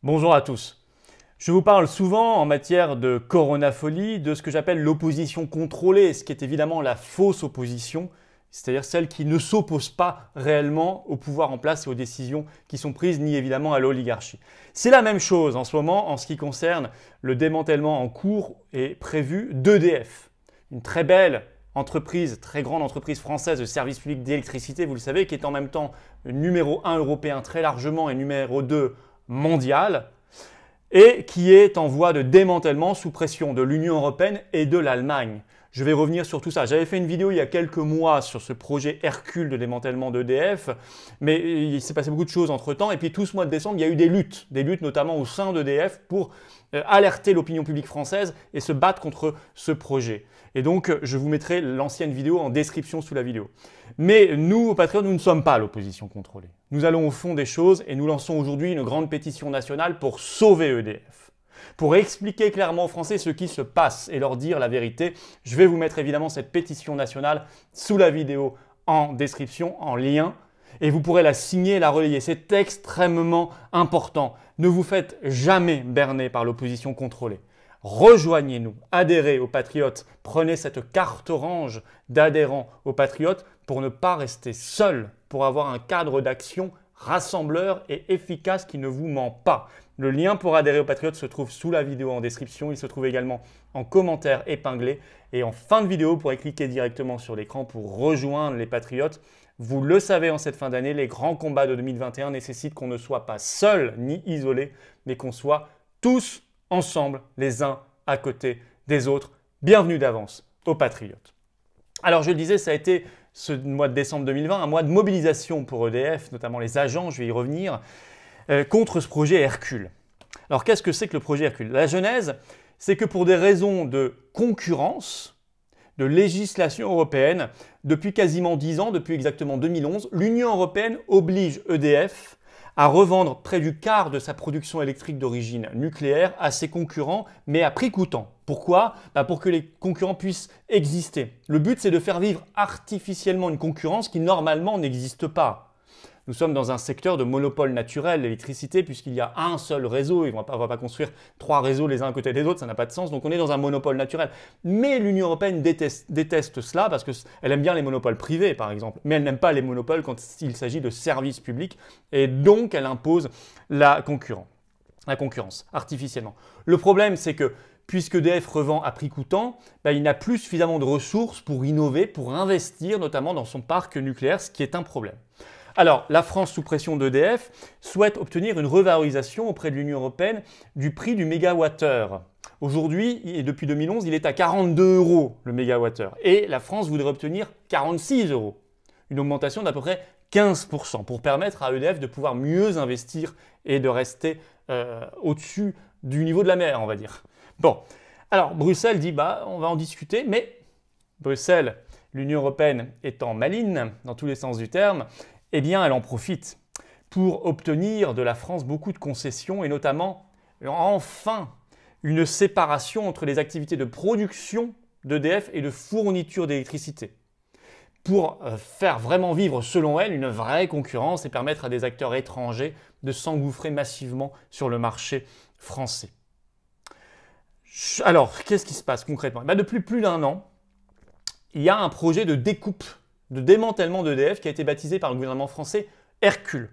Bonjour à tous. Je vous parle souvent en matière de coronafolie de ce que j'appelle l'opposition contrôlée, ce qui est évidemment la fausse opposition, c'est-à-dire celle qui ne s'oppose pas réellement au pouvoir en place et aux décisions qui sont prises, ni évidemment à l'oligarchie. C'est la même chose en ce moment en ce qui concerne le démantèlement en cours et prévu d'EDF, une très belle entreprise, très grande entreprise française de service public d'électricité, vous le savez, qui est en même temps numéro 1 européen très largement et numéro 2 mondiale, et qui est en voie de démantèlement sous pression de l'Union européenne et de l'Allemagne. Je vais revenir sur tout ça. J'avais fait une vidéo il y a quelques mois sur ce projet Hercule de démantèlement d'EDF, mais il s'est passé beaucoup de choses entre-temps. Et puis tout ce mois de décembre, il y a eu des luttes notamment au sein d'EDF pour alerter l'opinion publique française et se battre contre ce projet. Et donc, je vous mettrai l'ancienne vidéo en description sous la vidéo. Mais nous, aux Patriotes, nous ne sommes pas l'opposition contrôlée. Nous allons au fond des choses et nous lançons aujourd'hui une grande pétition nationale pour sauver EDF. Pour expliquer clairement aux Français ce qui se passe et leur dire la vérité, je vais vous mettre évidemment cette pétition nationale sous la vidéo en description, en lien, et vous pourrez la signer et la relayer. C'est extrêmement important. Ne vous faites jamais berner par l'opposition contrôlée. Rejoignez-nous, adhérez aux Patriotes, prenez cette carte orange d'adhérents aux Patriotes pour ne pas rester seul, pour avoir un cadre d'action rassembleur et efficace qui ne vous ment pas. Le lien pour adhérer aux Patriotes se trouve sous la vidéo en description, il se trouve également en commentaire épinglé et en fin de vidéo, vous pourrez cliquer directement sur l'écran pour rejoindre les Patriotes. Vous le savez, en cette fin d'année, les grands combats de 2021 nécessitent qu'on ne soit pas seul ni isolé, mais qu'on soit tous ensemble, les uns à côté des autres. Bienvenue d'avance aux Patriotes. Alors je le disais, ça a été ce mois de décembre 2020, un mois de mobilisation pour EDF, notamment les agents, je vais y revenir, contre ce projet Hercule. Alors qu'est-ce que c'est que le projet Hercule? La genèse, c'est que pour des raisons de concurrence, de législation européenne, depuis quasiment 10 ans, depuis exactement 2011, l'Union européenne oblige EDF à revendre près du quart de sa production électrique d'origine nucléaire à ses concurrents, mais à prix coûtant. Pourquoi? Pour que les concurrents puissent exister. Le but, c'est de faire vivre artificiellement une concurrence qui normalement n'existe pas. Nous sommes dans un secteur de monopole naturel, l'électricité, puisqu'il y a un seul réseau, on ne va pas construire 3 réseaux les uns à côté des autres, ça n'a pas de sens, donc on est dans un monopole naturel. Mais l'Union européenne déteste cela, parce qu'elle aime bien les monopoles privés, par exemple, mais elle n'aime pas les monopoles quand il s'agit de services publics, et donc elle impose la concurrence, artificiellement. Le problème, c'est que puisque EDF revend à prix coûtant, il n'a plus suffisamment de ressources pour innover, pour investir notamment dans son parc nucléaire, ce qui est un problème. Alors, la France, sous pression d'EDF, souhaite obtenir une revalorisation auprès de l'Union européenne du prix du mégawattheure. Aujourd'hui, et depuis 2011, il est à 42 € le mégawattheure. Et la France voudrait obtenir 46 €. Une augmentation d'à peu près 15% pour permettre à EDF de pouvoir mieux investir et de rester au-dessus du niveau de la mer, on va dire. Bon, alors Bruxelles dit on va en discuter, mais Bruxelles, l'Union européenne étant maligne dans tous les sens du terme, eh bien, elle en profite pour obtenir de la France beaucoup de concessions et notamment, enfin, une séparation entre les activités de production d'EDF et de fourniture d'électricité pour faire vraiment vivre, selon elle, une vraie concurrence et permettre à des acteurs étrangers de s'engouffrer massivement sur le marché français. Alors, qu'est-ce qui se passe concrètement? Depuis plus d'un an, il y a un projet de découpe, de démantèlement d'EDF qui a été baptisé par le gouvernement français Hercule,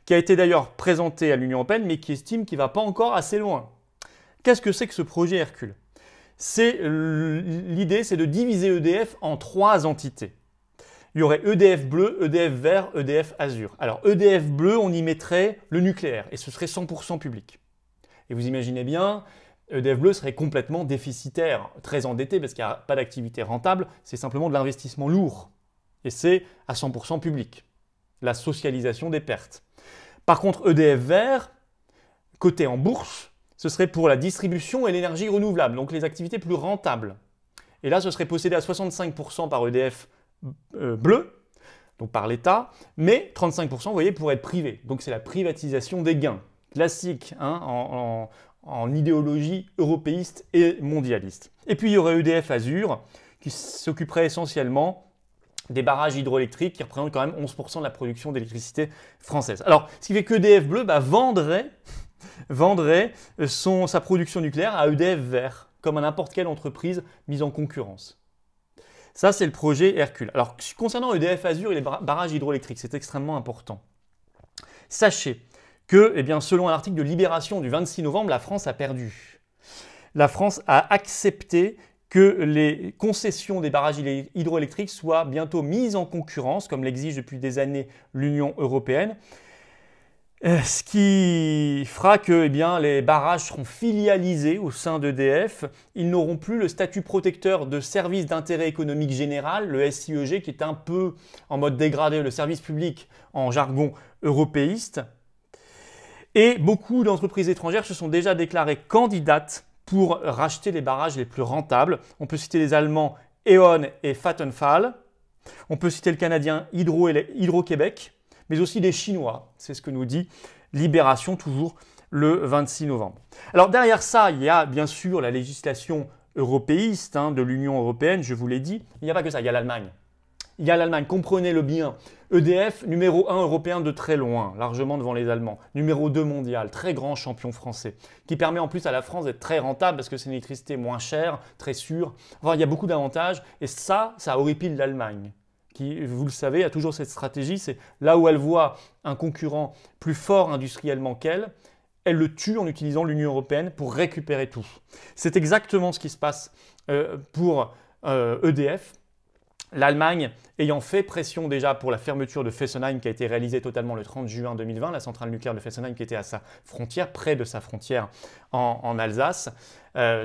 qui a été d'ailleurs présenté à l'Union européenne, mais qui estime qu'il ne va pas encore assez loin. Qu'est-ce que c'est que ce projet Hercule? L'idée, c'est de diviser EDF en 3 entités. Il y aurait EDF bleu, EDF vert, EDF azur. Alors EDF bleu, on y mettrait le nucléaire et ce serait 100% public. Et vous imaginez bien, EDF bleu serait complètement déficitaire, très endetté parce qu'il n'y a pas d'activité rentable, c'est simplement de l'investissement lourd. Et c'est à 100% public, la socialisation des pertes. Par contre, EDF vert, coté en bourse, ce serait pour la distribution et l'énergie renouvelable, donc les activités plus rentables. Et là, ce serait possédé à 65% par EDF bleu, donc par l'État, mais 35%, vous voyez, pour être privé. Donc c'est la privatisation des gains, classique en idéologie européiste et mondialiste. Et puis il y aurait EDF Azur, qui s'occuperait essentiellement des barrages hydroélectriques qui représentent quand même 11% de la production d'électricité française. Alors, ce qui fait qu'EDF Bleu vendrait vendrait sa production nucléaire à EDF Vert, comme à n'importe quelle entreprise mise en concurrence. Ça, c'est le projet Hercule. Alors, concernant EDF Azur et les barrages hydroélectriques, c'est extrêmement important. Sachez que, eh bien, selon un article de Libération du 26 novembre, la France a perdu. La France a accepté que les concessions des barrages hydroélectriques soient bientôt mises en concurrence, comme l'exige depuis des années l'Union européenne. Ce qui fera que les barrages seront filialisés au sein d'EDF. Ils n'auront plus le statut protecteur de service d'intérêt économique général, le SIEG, qui est un peu en mode dégradé, le service public en jargon européiste. Et beaucoup d'entreprises étrangères se sont déjà déclarées candidates pour racheter les barrages les plus rentables. On peut citer les Allemands E.ON et Vattenfall. On peut citer le Canadien Hydro-Québec, mais aussi des Chinois. C'est ce que nous dit Libération, toujours le 26 novembre. Alors derrière ça, il y a bien sûr la législation européiste de l'Union européenne, je vous l'ai dit. Il n'y a pas que ça, il y a l'Allemagne. Il y a l'Allemagne, comprenez-le bien. EDF, numéro 1 européen de très loin, largement devant les Allemands. Numéro 2 mondial, très grand champion français, qui permet en plus à la France d'être très rentable parce que c'est une électricité moins chère, très sûre. Enfin, il y a beaucoup d'avantages et ça horripile l'Allemagne, qui, vous le savez, a toujours cette stratégie, c'est là où elle voit un concurrent plus fort industriellement qu'elle, elle le tue en utilisant l'Union européenne pour récupérer tout. C'est exactement ce qui se passe pour EDF. L'Allemagne ayant fait pression déjà pour la fermeture de Fessenheim qui a été réalisée totalement le 30 juin 2020, la centrale nucléaire de Fessenheim qui était à sa frontière, près de sa frontière en Alsace,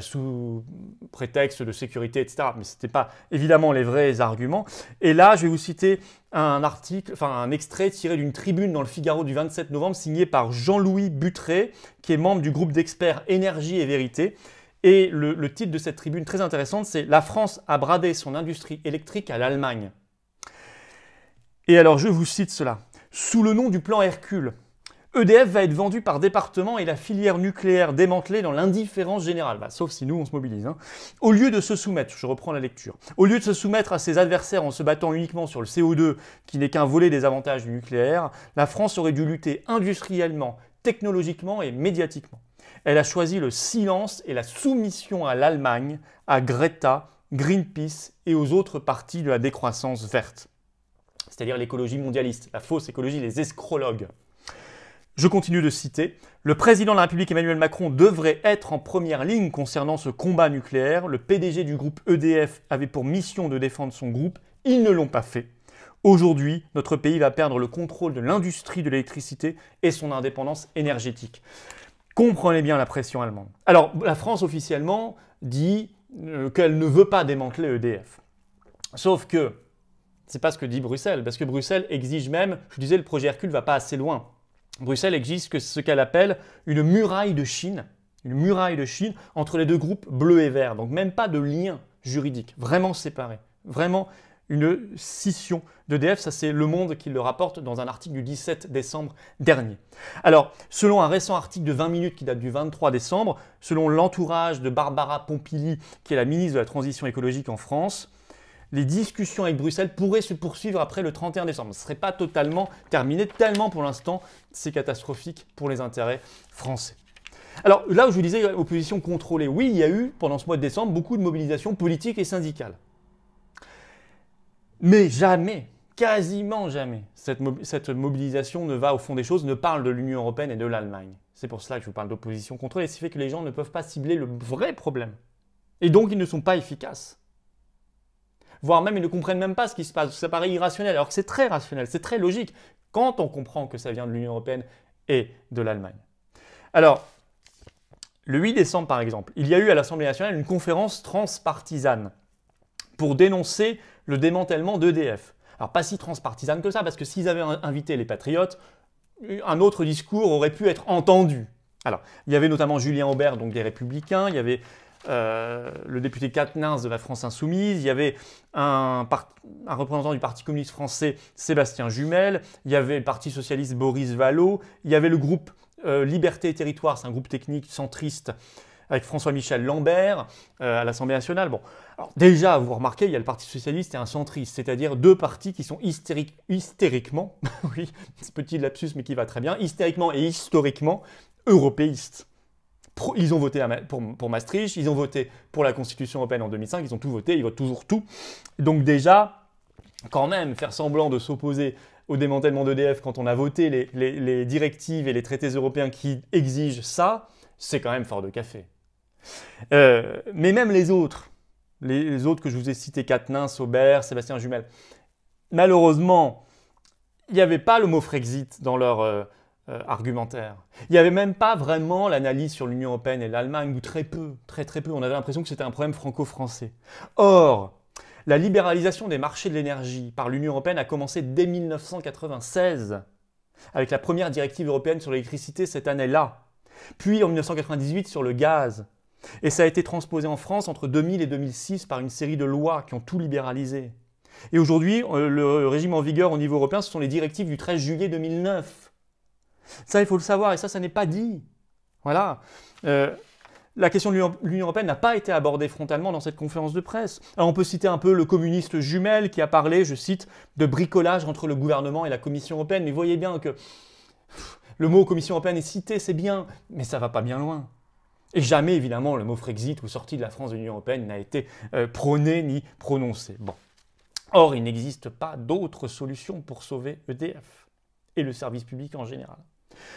sous prétexte de sécurité, etc. Mais ce n'étaient pas évidemment les vrais arguments. Et là, je vais vous citer un extrait tiré d'une tribune dans le Figaro du 27 novembre signée par Jean-Louis Butré, qui est membre du groupe d'experts Énergie et Vérité. Et le titre de cette tribune très intéressante, c'est « La France a bradé son industrie électrique à l'Allemagne ». Et alors, je vous cite cela. « Sous le nom du plan Hercule, EDF va être vendu par département et la filière nucléaire démantelée dans l'indifférence générale. » Sauf si nous, on se mobilise. Au lieu de se soumettre, je reprends la lecture, au lieu de se soumettre à ses adversaires en se battant uniquement sur le CO2, qui n'est qu'un volet des avantages du nucléaire, la France aurait dû lutter industriellement, technologiquement et médiatiquement. Elle a choisi le silence et la soumission à l'Allemagne, à Greta, Greenpeace et aux autres partis de la décroissance verte. C'est-à-dire l'écologie mondialiste, la fausse écologie, les escrologues. Je continue de citer. Le président de la République Emmanuel Macron devrait être en première ligne concernant ce combat nucléaire. Le PDG du groupe EDF avait pour mission de défendre son groupe. Ils ne l'ont pas fait. Aujourd'hui, notre pays va perdre le contrôle de l'industrie de l'électricité et son indépendance énergétique. Comprenez bien la pression allemande. Alors, la France officiellement dit qu'elle ne veut pas démanteler EDF. Sauf que ce n'est pas ce que dit Bruxelles, parce que Bruxelles exige même, je disais, le projet Hercule ne va pas assez loin. Bruxelles exige ce qu'elle appelle une muraille de Chine entre les deux groupes bleu et vert. Donc même pas de lien juridique, vraiment séparé, vraiment une scission d'EDF. Ça, c'est Le Monde qui le rapporte dans un article du 17 décembre dernier. Alors, selon un récent article de 20 minutes qui date du 23 décembre, selon l'entourage de Barbara Pompili, qui est la ministre de la Transition écologique en France, les discussions avec Bruxelles pourraient se poursuivre après le 31 décembre. Ce ne serait pas totalement terminé, tellement pour l'instant c'est catastrophique pour les intérêts français. Alors là où je vous disais opposition contrôlée, oui, il y a eu pendant ce mois de décembre beaucoup de mobilisations politiques et syndicales. Mais jamais, quasiment jamais, cette mobilisation ne va au fond des choses, ne parle de l'Union européenne et de l'Allemagne. C'est pour cela que je vous parle d'opposition contrôlée, ce qui fait que les gens ne peuvent pas cibler le vrai problème. Et donc ils ne sont pas efficaces. Voire même ils ne comprennent même pas ce qui se passe. Ça paraît irrationnel, alors que c'est très rationnel, c'est très logique quand on comprend que ça vient de l'Union européenne et de l'Allemagne. Alors, le 8 décembre par exemple, il y a eu à l'Assemblée nationale une conférence transpartisane pour dénoncer le démantèlement d'EDF. Alors pas si transpartisane que ça, parce que s'ils avaient invité les patriotes, un autre discours aurait pu être entendu. Alors, il y avait notamment Julien Aubert, donc des Républicains, il y avait le député Quatennens de la France Insoumise, il y avait un représentant du Parti communiste français, Sébastien Jumel, il y avait le Parti socialiste Boris Vallaud, il y avait le groupe Liberté et Territoire, c'est un groupe technique centriste avec François-Michel Lambert à l'Assemblée nationale. Bon, alors déjà, vous remarquez, il y a le Parti socialiste et un centriste, c'est-à-dire deux partis qui sont hystériquement, oui, ce petit lapsus mais qui va très bien, hystériquement et historiquement européistes. Ils ont voté pour Maastricht, ils ont voté pour la Constitution européenne en 2005, ils ont tout voté, ils votent toujours tout. Donc déjà, quand même, faire semblant de s'opposer au démantèlement d'EDF quand on a voté les directives et les traités européens qui exigent ça, c'est quand même fort de café. Mais même les autres que je vous ai cités, Quatennens, Aubert, Sébastien Jumel, malheureusement, il n'y avait pas le mot Frexit dans leur argumentaire. Il n'y avait même pas vraiment l'analyse sur l'Union européenne et l'Allemagne, ou très peu, très peu. On avait l'impression que c'était un problème franco-français. Or, la libéralisation des marchés de l'énergie par l'Union européenne a commencé dès 1996, avec la première directive européenne sur l'électricité cette année-là, puis en 1998 sur le gaz. Et ça a été transposé en France entre 2000 et 2006 par une série de lois qui ont tout libéralisé. Et aujourd'hui, le régime en vigueur au niveau européen, ce sont les directives du 13 juillet 2009. Ça, il faut le savoir, et ça n'est pas dit. Voilà. La question de l'Union européenne n'a pas été abordée frontalement dans cette conférence de presse. Alors on peut citer un peu le communiste Jumel qui a parlé, je cite, de bricolage entre le gouvernement et la Commission européenne. Mais voyez bien que le mot Commission européenne est cité, c'est bien, mais ça ne va pas bien loin. Et jamais, évidemment, le mot Frexit ou sortie de la France de l'Union européenne n'a été prôné ni prononcé. Bon. Or, il n'existe pas d'autre solution pour sauver EDF et le service public en général.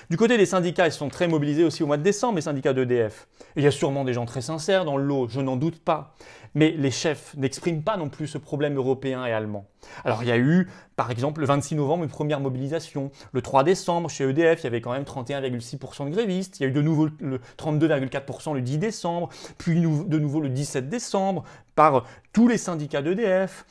Du côté des syndicats, ils sont très mobilisés aussi au mois de décembre, les syndicats d'EDF. Il y a sûrement des gens très sincères dans le lot, je n'en doute pas. Mais les chefs n'expriment pas non plus ce problème européen et allemand. Alors il y a eu, par exemple, le 26 novembre, une première mobilisation. Le 3 décembre, chez EDF, il y avait quand même 31,6% de grévistes. Il y a eu de nouveau le 32,4% le 10 décembre, puis de nouveau le 17 décembre, par tous les syndicats d'EDF.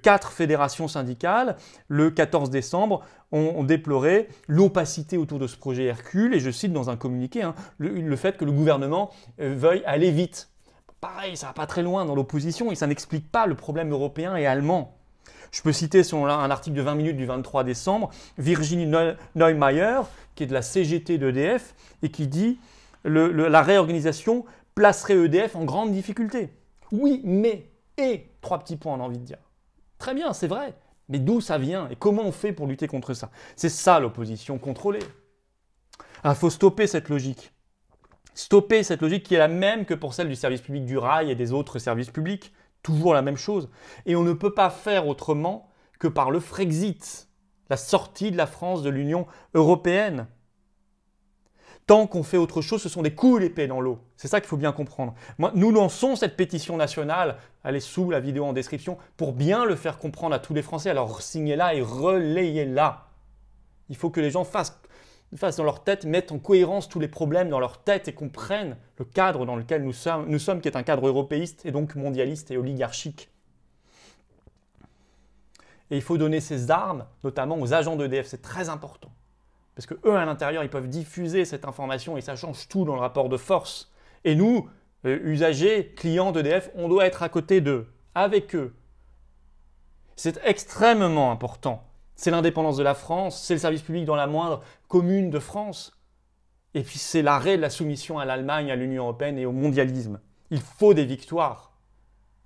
4 fédérations syndicales, le 14 décembre, ont déploré l'opacité autour de ce projet Hercule, et je cite dans un communiqué, le fait que le gouvernement veuille aller vite. Pareil, ça va pas très loin dans l'opposition et ça n'explique pas le problème européen et allemand. Je peux citer un article de 20 minutes du 23 décembre, Virginie Neumayer, qui est de la CGT d'EDF, et qui dit la réorganisation placerait EDF en grande difficulté. Oui, mais, et, 3 petits points on a envie de dire. Très bien, c'est vrai, mais d'où ça vient et comment on fait pour lutter contre ça? C'est ça l'opposition contrôlée. Il faut stopper cette logique. Stopper cette logique qui est la même que pour celle du service public du rail et des autres services publics. Toujours la même chose. Et on ne peut pas faire autrement que par le Frexit, la sortie de la France de l'Union européenne. Tant qu'on fait autre chose, ce sont des coups d'épée dans l'eau. C'est ça qu'il faut bien comprendre. Nous lançons cette pétition nationale, elle est sous la vidéo en description, pour bien le faire comprendre à tous les Français. Alors signez-la et relayez-la. Il faut que les gens fassent dans leur tête, mettent en cohérence tous les problèmes dans leur tête et comprennent le cadre dans lequel nous sommes, qui est un cadre européiste et donc mondialiste et oligarchique. Et il faut donner ces armes, notamment aux agents d'EDF, c'est très important. Parce qu'eux, à l'intérieur, ils peuvent diffuser cette information et ça change tout dans le rapport de force. Et nous, usagers, clients d'EDF, on doit être à côté d'eux, avec eux. C'est extrêmement important. C'est l'indépendance de la France, c'est le service public dans la moindre commune de France. Et puis c'est l'arrêt de la soumission à l'Allemagne, à l'Union européenne et au mondialisme. Il faut des victoires.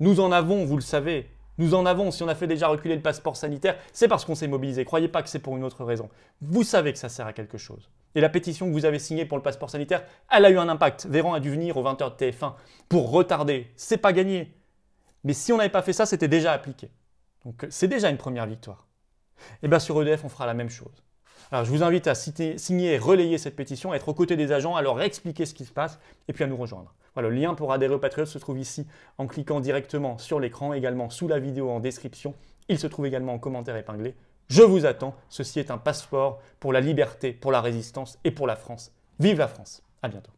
Nous en avons, vous le savez. Nous en avons. Si on a fait déjà reculer le passeport sanitaire, c'est parce qu'on s'est mobilisé. Croyez pas que c'est pour une autre raison. Vous savez que ça sert à quelque chose. Et la pétition que vous avez signée pour le passeport sanitaire, elle a eu un impact. Véran a dû venir aux 20h de TF1 pour retarder. C'est pas gagné. Mais si on n'avait pas fait ça, c'était déjà appliqué. Donc c'est déjà une première victoire. Et bien sur EDF, on fera la même chose. Alors je vous invite à signer et relayer cette pétition, à être aux côtés des agents, à leur expliquer ce qui se passe et puis à nous rejoindre. Voilà, le lien pour adhérer au Patriote se trouve ici en cliquant directement sur l'écran, également sous la vidéo en description. Il se trouve également en commentaire épinglé. Je vous attends, ceci est un passeport pour la liberté, pour la résistance et pour la France. Vive la France! À bientôt.